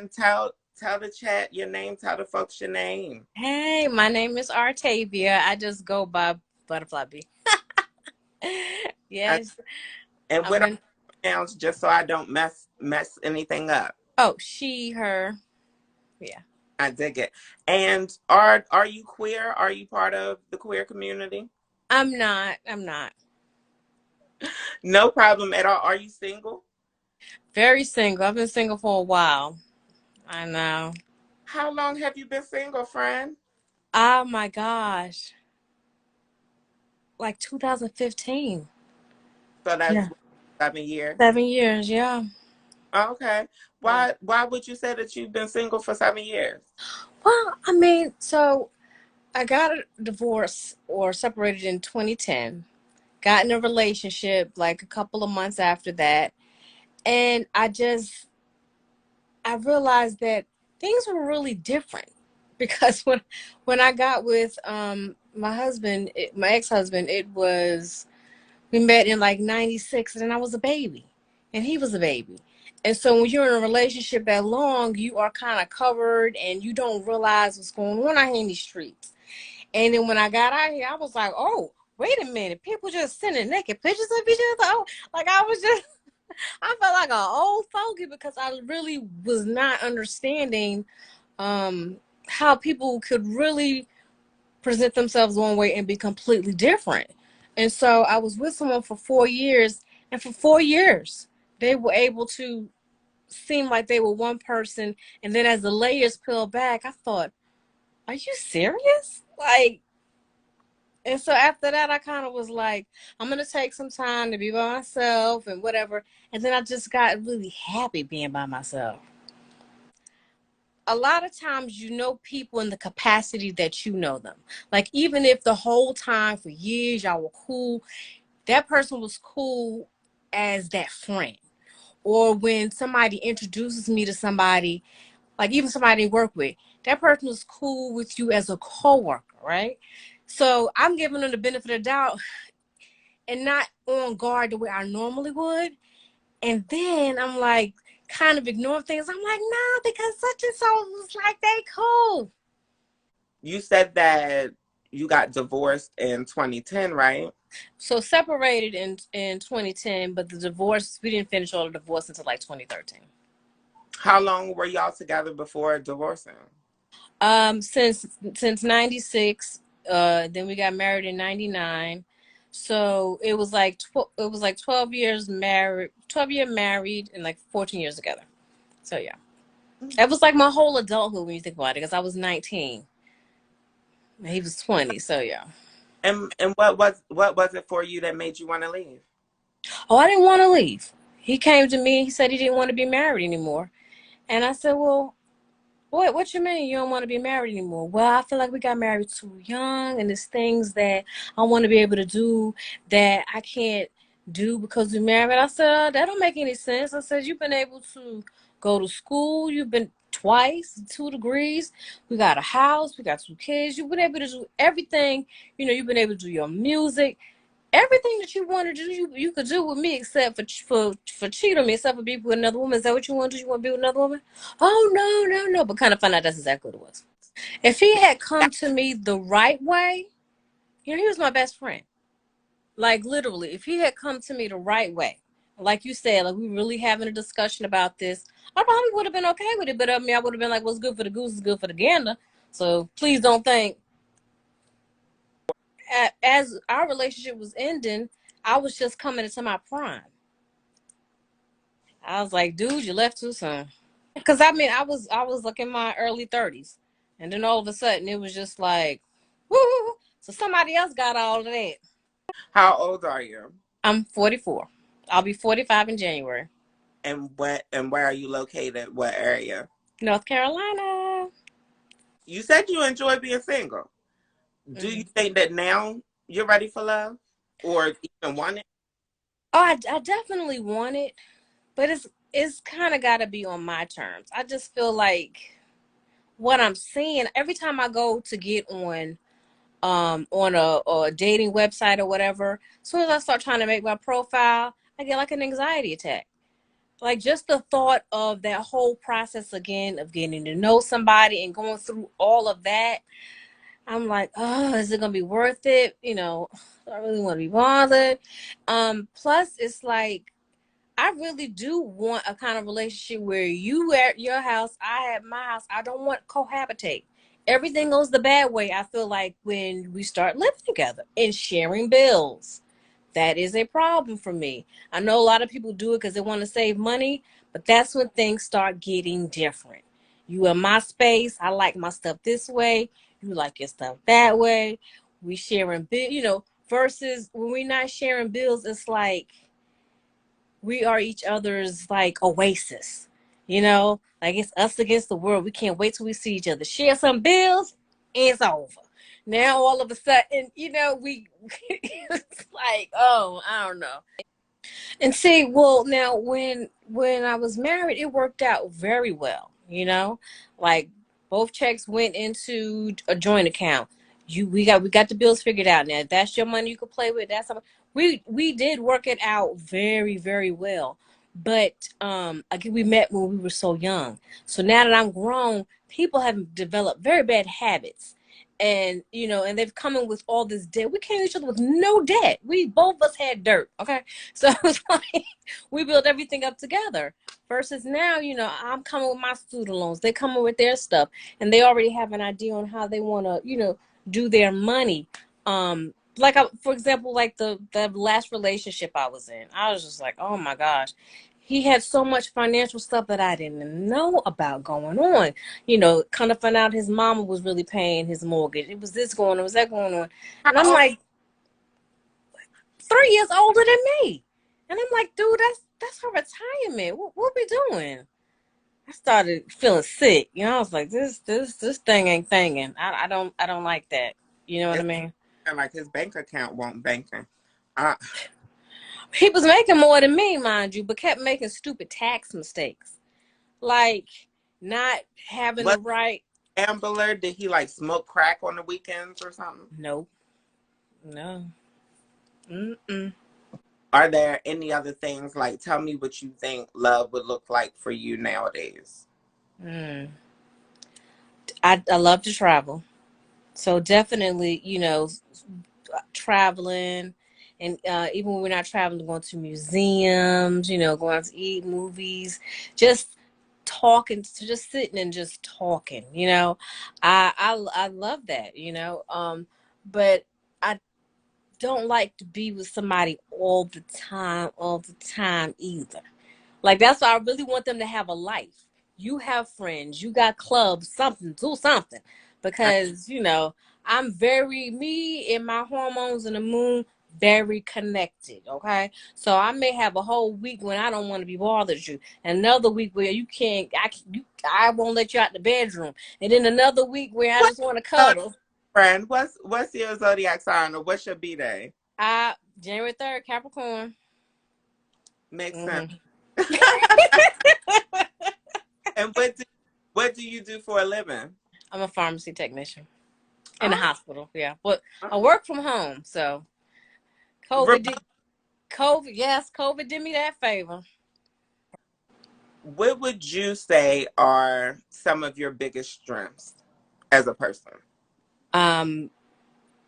And tell the chat your name, tell the folks your name. Hey, my name is Artavia. I just go by Butterfly B. And, Yes, and I'm what are in. your pronouns just so I don't mess anything up. Oh, she, her. Yeah. I dig it. And are you queer? Are you part of the queer community? I'm not. I'm not. No problem at all. Are you single? Very single. I've been single for a while. I know. How long have you been single, friend? Oh my gosh. Like 2015. So that's Yeah. what, 7 years. 7 years. Yeah. Okay. Yeah. Why would you say that you've been single for 7 years? Well, I mean, so I got a divorce or separated in 2010. Got in a relationship like a couple of months after that. And I realized that things were really different because when I got with my husband, my ex-husband, it was we met in like 96 and I was a baby and he was a baby. And so when you're in a relationship that long, you are kind of covered and you don't realize what's going on out here in these streets. And then when I got out here, I was like, oh, wait a minute. People just sending naked pictures of each other. Oh, like I was just I felt like an old fogey because I really was not understanding um, how people could really present themselves one way and be completely different. And so I was with someone for 4 years, and for 4 years, they were able to seem like they were one person. And then as the layers peeled back, I thought, are you serious? Like, and so after that, I kind of was like, I'm going to take some time to be by myself and whatever. And then I just got really happy being by myself. A lot of times you know people in the capacity that you know them. Like, even if the whole time for years y'all were cool, that person was cool as that friend. Or when somebody introduces me to somebody, like even somebody I work with, that person was cool with you as a coworker, right? So I'm giving them the benefit of the doubt and not on guard the way I normally would. And then I'm like, kind of ignoring things. I'm like, nah, because such and so was like, they cool. You said that you got divorced in 2010, right? So separated in 2010, but the divorce, we didn't finish all the divorce until like 2013. How long were y'all together before divorcing? Since 96, then we got married in 99. So it was like 12 years married, 12-year married and like 14 years together. So yeah. That was like my whole adulthood when you think about it, because I was 19 and he was 20. So yeah. And what was it for you that made you want to leave? Oh, I didn't want to leave. He came to me. He said he didn't want to be married anymore. And I said, well, what you mean you don't want to be married anymore? Well, I feel like we got married too young, and there's things that I want to be able to do that I can't do because we're married. I said, that don't make any sense. I said, you've been able to go to school. You've been twice, 2 degrees. We got a house. We got 2 kids. You've been able to do everything. You've been able to do your music, everything that you want to do, you could do with me except for cheat on me, except for be with another woman. Is that what you want to do? You want to be with another woman? Oh no, no, no. But kind of find out that's exactly what it was. If he had come to me the right way, he was my best friend. Like literally, if he had come to me the right way, like you said, like we really having a discussion about this, I probably would have been okay with it. But I mean, I would have been like, "What's good for the goose is good for the gander." So please don't think as our relationship was ending, I was just coming into my prime. I was like, dude, you left too soon. Because I mean, I was like in my early 30s, and then all of a sudden it was just like, woo. So somebody else got all of that. How old are you? I'm 44. I'll be 45 in January. And where are you located? What area? North Carolina. You said you enjoy being single. Do you Mm. think that now you're ready for love, or even want it? Oh, I definitely want it, but it's kind of got to be on my terms. I just feel like what I'm seeing every time I go to get on a dating website or whatever, as soon as I start trying to make my profile, I get like an anxiety attack. Like just the thought of that whole process again of getting to know somebody and going through all of that, I'm like, oh, is it gonna be worth it? You know, I really want to be bothered. Plus it's like I really do want a kind of relationship where you at your house, I at my house. I don't want cohabitate. Everything goes the bad way, I feel like, when we start living together and sharing bills. That is a problem for me. I know a lot of people do it because they want to save money, but that's when things start getting different. You in my space, I like my stuff this way, you like your stuff that way. We sharing bill, versus when we're not sharing bills, it's like we are each other's like oasis, like it's us against the world. We can't wait till we see each other, share some bills, and it's over. Now all of a sudden, we it's like, oh, I don't know. And see, well, now when I was married, it worked out very well. Like both checks went into a joint account. We got the bills figured out. Now that's your money you could play with. That's something. We did work it out very very well. But again, we met when we were so young. So now that I'm grown, people have developed very bad habits. And they've come in with all this debt. We came to each other with no debt. We both of us had dirt. Okay. So it's like we built everything up together. Versus now, I'm coming with my student loans. They coming with their stuff, and they already have an idea on how they want to, do their money. For example, like the last relationship I was in, I was just like, oh my gosh, he had so much financial stuff that I didn't know about going on. Kind of found out his mama was really paying his mortgage. It was this going on, was that going on, How and I'm old? like 3 years older than me. And I'm like, dude, that's her retirement. What we doing? I started feeling sick. I was like, this thing ain't thinging. I don't like that. You know what I It's mean? like his bank account won't banking. Uh, He was making more than me, mind you, but kept making stupid tax mistakes. Like not having the what right. gambler? Did he like smoke crack on the weekends or something? No, no. Mm-mm. Are there any other things like tell me what you think love would look like for you nowadays? Mm. I love to travel. So definitely, traveling, and even when we're not traveling, going to museums, going out to eat, movies, just talking, just sitting and just talking. I love that. But I don't like to be with somebody all the time either. Like that's why I really want them to have a life. You have friends, you got clubs, something, do something. Because, I'm very me and my hormones and the moon very connected, okay? So I may have a whole week when I don't want to be bothered you. Another week where you can't I won't let you out the bedroom. And then another week where I What just want to zodiac cuddle. friend? What's your zodiac sign or what's your B day? January 3rd, Capricorn. Makes sense. Hmm. And what do you do for a living? I'm a pharmacy technician in a Oh, hospital, yeah. But I work from home, so COVID remote. did COVID did me that favor. What would you say are some of your biggest strengths as a person? Um,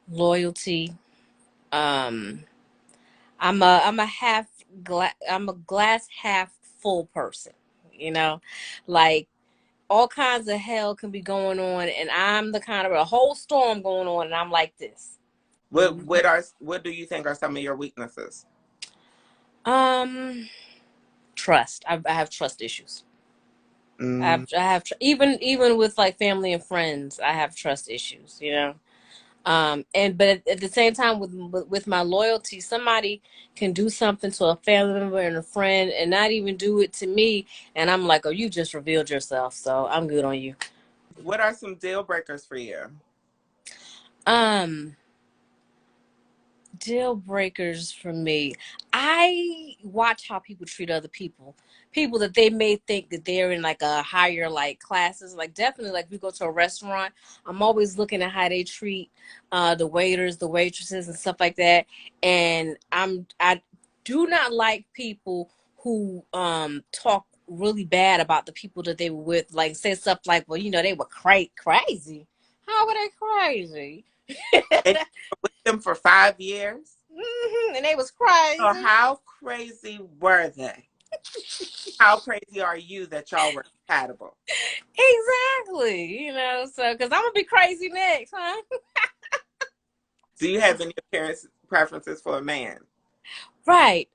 Loyalty. Um, I'm a glass half full person. You know, like all kinds of hell can be going on, and I'm the kind of a whole storm going on, and I'm like this. What do you think are some of your weaknesses? Um, Trust. I have trust issues. Mm, Even with like family and friends, I have trust issues. And but at the same time, with my loyalty, somebody can do something to a family member and a friend and not even do it to me, and I'm like, oh, you just revealed yourself, so I'm good on you. what are some deal breakers for you? um Deal breakers for me. I watch how people treat other people that they may think that they're in like a higher like classes. Like definitely, like we go to a restaurant, I'm always looking at how they treat the waiters, the waitresses, and stuff like that. And I do not like people who talk really bad about the people that they were with, like say stuff like, well, they were crazy. How were they crazy? And you were with them for 5 years? And they was So crazy. how crazy were they? How crazy are you that y'all were compatible? Exactly. So because I'm gonna be crazy next, huh? Do you have any appearance preferences for a man? Right.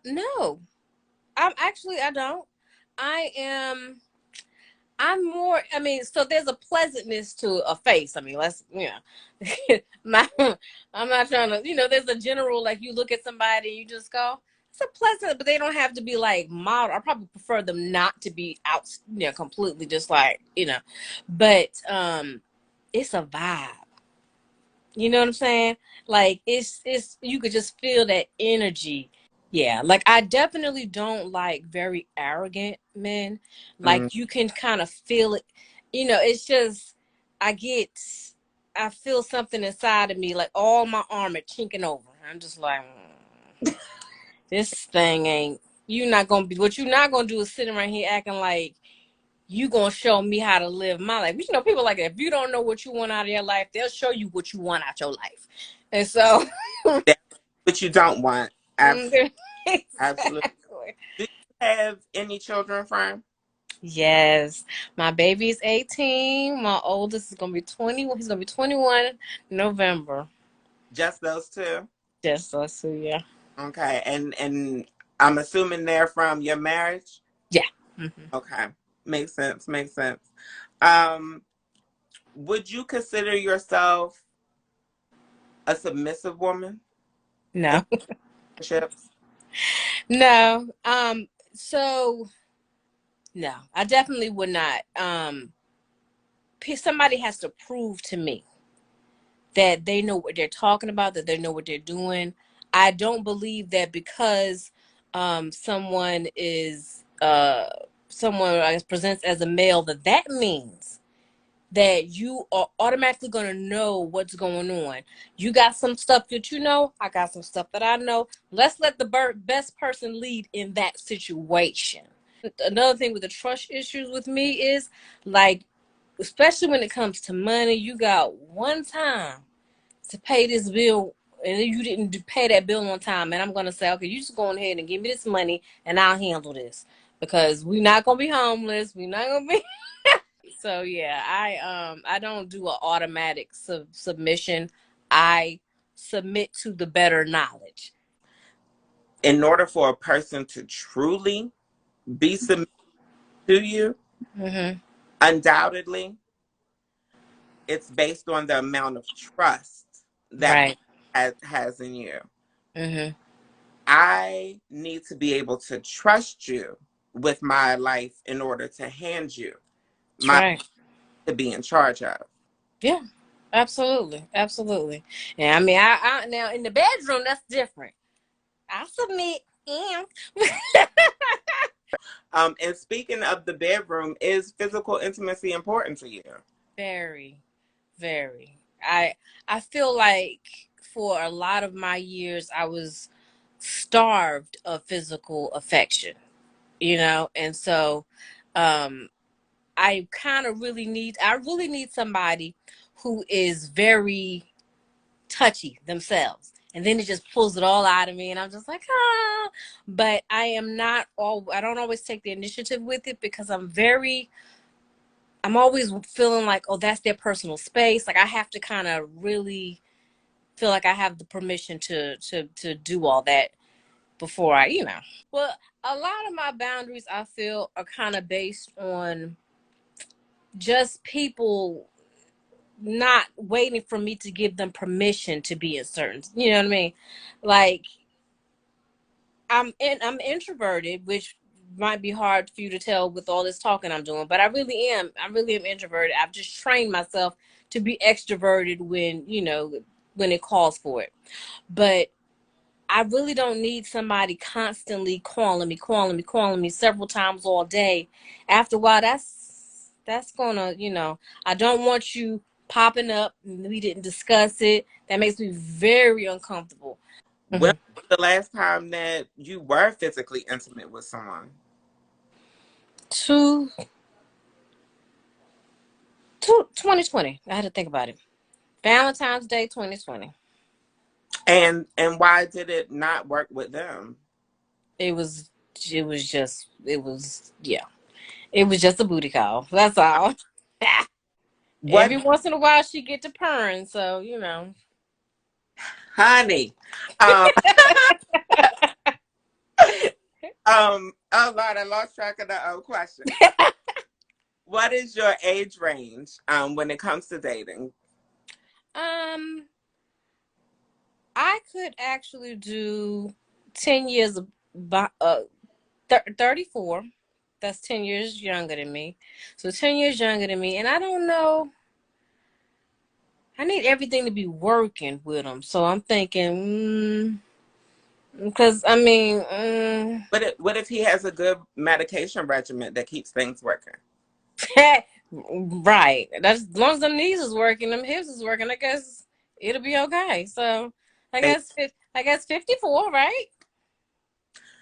No. I don't. I am I'm more, so there's a pleasantness to a face. My, I'm not trying to, there's a general, like you look at somebody and you just go, it's a pleasant, but they don't have to be like model. I probably prefer them not to be out, completely just like, but, it's a vibe. You know what I'm saying? Like you could just feel that energy. Yeah, like I definitely don't like very arrogant men. Mm, Like you can kind of feel it. It's just I get I feel something inside of me, like all my armor chinking over. I'm just like, this thing ain't. You not gonna be. What you not gonna do is sitting right here acting like you gonna show me how to live my life. People like that. If you don't know what you want out of your life, they'll show you what you want out your life. And so, that's what you don't want. Absolutely. Absolutely. exactly. Do you have any children, friend? Yes, my baby's 18. My oldest is gonna be 20. He's gonna be 21 November. Just those two? Just us two, yeah. Okay. And I'm assuming they're from your marriage? Yeah. Hmm. Okay. Makes sense. Makes sense. Um, would you consider yourself a submissive woman in No, relationships? no. So no, I definitely would not. Somebody has to prove to me that they know what they're talking about, that they know what they're doing. I don't believe that because someone is someone I guess, presents as a male that means that you are automatically going to know what's going on. You got some stuff that you know, I got some stuff that I know. Let's let the best person lead in that situation. Another thing with the trust issues with me is like, especially when it comes to money, you got one time to pay this bill and you didn't pay that bill on time, and I'm gonna say, okay, you just go ahead and give me this money and I'll handle this because we're not gonna be homeless. We're not gonna be. So yeah, I don't do an automatic submission. I submit to the better knowledge. In order for a person to truly be submissive to you, Mm-hmm. undoubtedly, it's based on the amount of trust that Right. has in you. Mm-hmm. I need to be able to trust you with my life in order to hand you That's my right. to be in charge of. Yeah. Absolutely. Absolutely. And I now in the bedroom that's different. I submit. And And speaking of the bedroom, is physical intimacy important to you? very, very. I feel like for a lot of my years I was starved of physical affection, and so um I really need somebody who is very touchy themselves. And then it just pulls it all out of me and I'm just like, ah. But I don't always take the initiative with it because I'm always feeling like, oh, that's their personal space. Like I have to kind of really feel like I have the permission to do all that before I. Well, a lot of my boundaries I feel are kind of based on just people not waiting for me to give them permission to be in certain, you know what I mean? Like I'm introverted, which might be hard for you to tell with all this talking I'm doing, but I really am. I really am introverted. I've just trained myself to be extroverted when it calls for it. But I really don't need somebody constantly calling me several times all day. After a while, that's gonna, I don't want you popping up and we didn't discuss it. That makes me very uncomfortable. When was the last time that you were physically intimate with someone? Two, 2020. I had to think about it. Valentine's Day 2020. And why did it not work with them? It was it was just it was yeah. It was just a booty call. That's all. What, Every once in a while she get to purring, so you know. honey? Um, oh Lord, I lost track of the question. What is your age range when it comes to dating? um I could actually do 10 years of 34. That's 10 years younger than me. So 10 years younger than me. And I don't know. I need everything to be working with them. So I'm thinking, because I mean, What if he has a good medication regimen that keeps things working? right. That's as long as them knees is working, them hips is working. I guess it'll be okay. So They, I guess 54, right?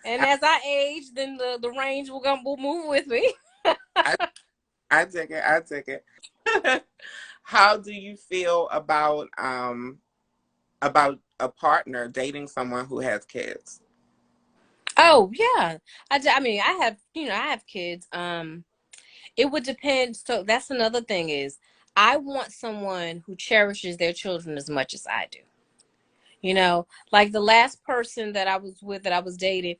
And I, as I age, then the range will move with me. I, I take it. I take it. How do you feel about a partner dating someone who has kids? Oh yeah, I mean I have kids. It would depend. So that's another thing is I want someone who cherishes their children as much as I do. You know, like the last person that I was with that I was dating,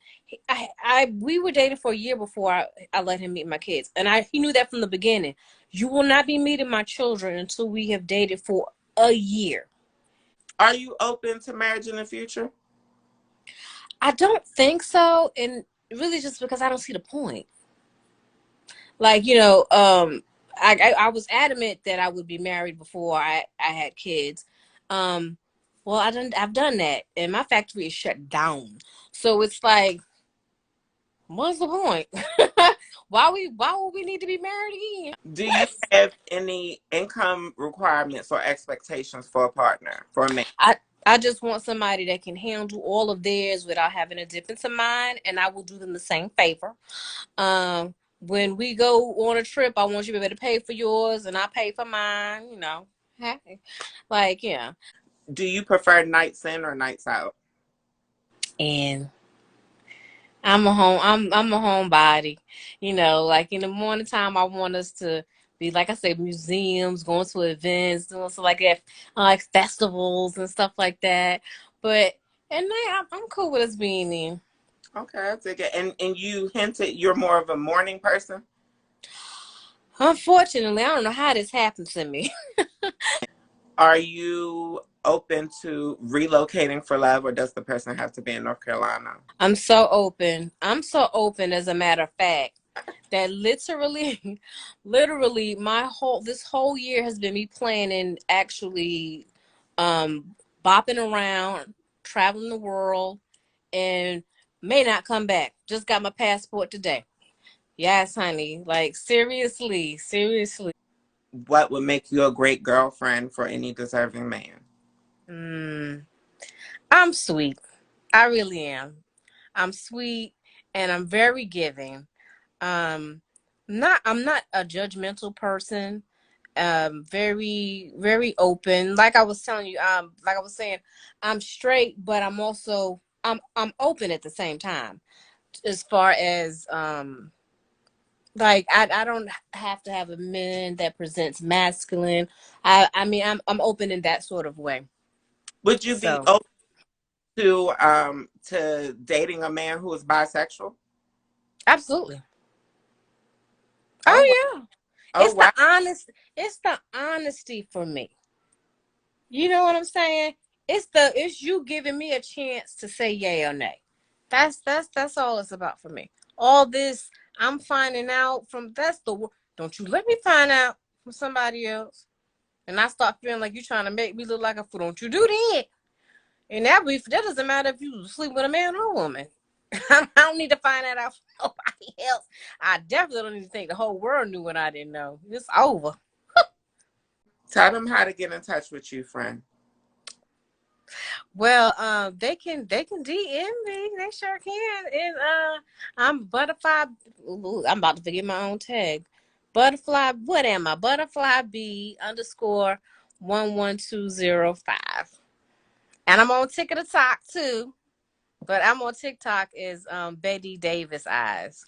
we were dating for a year before I let him meet my kids, and he knew that from the beginning. You will not be meeting my children until we have dated for a year. Are you open to marriage in the future? I don't think so, and really just because I don't see the point. Like I was adamant that I would be married before I had kids. um well, I've done that, and my factory is shut down, so it's like, what's the point? Why would we need to be married again? Do you have any income requirements or expectations for a partner, for a man? I just want somebody that can handle all of theirs without having a dip into mine, and I will do them the same favor. When we go on a trip, I want you to be able to pay for yours, and I pay for mine. Hey, like yeah. Do you prefer nights in or nights out? And I'm a homebody. Like in the morning time I want us to be, like I said, museums, going to events, doing stuff like that, like festivals and stuff like that. But at night I'm cool with us being in. Okay, I take it. And you hinted you're more of a morning person. Unfortunately, I don't know how this happened to me. Are you open to relocating for love, or does the person have to be in North Carolina? I'm so open. I'm so open, as a matter of fact, that literally literally this whole year has been me planning, actually, bopping around, traveling the world, and may not come back. Just got my passport today. Yes, honey. Like seriously, seriously. What would make you a great girlfriend for any deserving man? Mm, I'm sweet. I really am. I'm sweet, and I'm very giving. I'm not a judgmental person. Very, very open. Like I was telling you, like I was saying, I'm straight, but I'm open at the same time. As far as like I don't have to have a man that presents masculine. I mean I'm open in that sort of way. Would you be So open to dating a man who is bisexual? absolutely. Oh wow. Oh yeah. Oh wow. It's the honesty for me. You know what I'm saying? It's you giving me a chance to say yay or nay. That's all it's about for me. All this I'm finding out from, don't you let me find out from somebody else, and I start feeling like you trying to make me look like a fool. Don't you do that? And that doesn't matter if you sleep with a man or a woman. I don't need to find that out from nobody else. I definitely don't need to think the whole world knew what I didn't know. It's over. Tell them how to get in touch with you, friend. Well, they can DM me. They sure can. And I'm butterfly. Ooh, I'm about to forget my own tag. Butterfly. What am I? Butterfly B underscore 11205. And I'm on TikTok too. But I'm on TikTok is Betty Davis Eyes.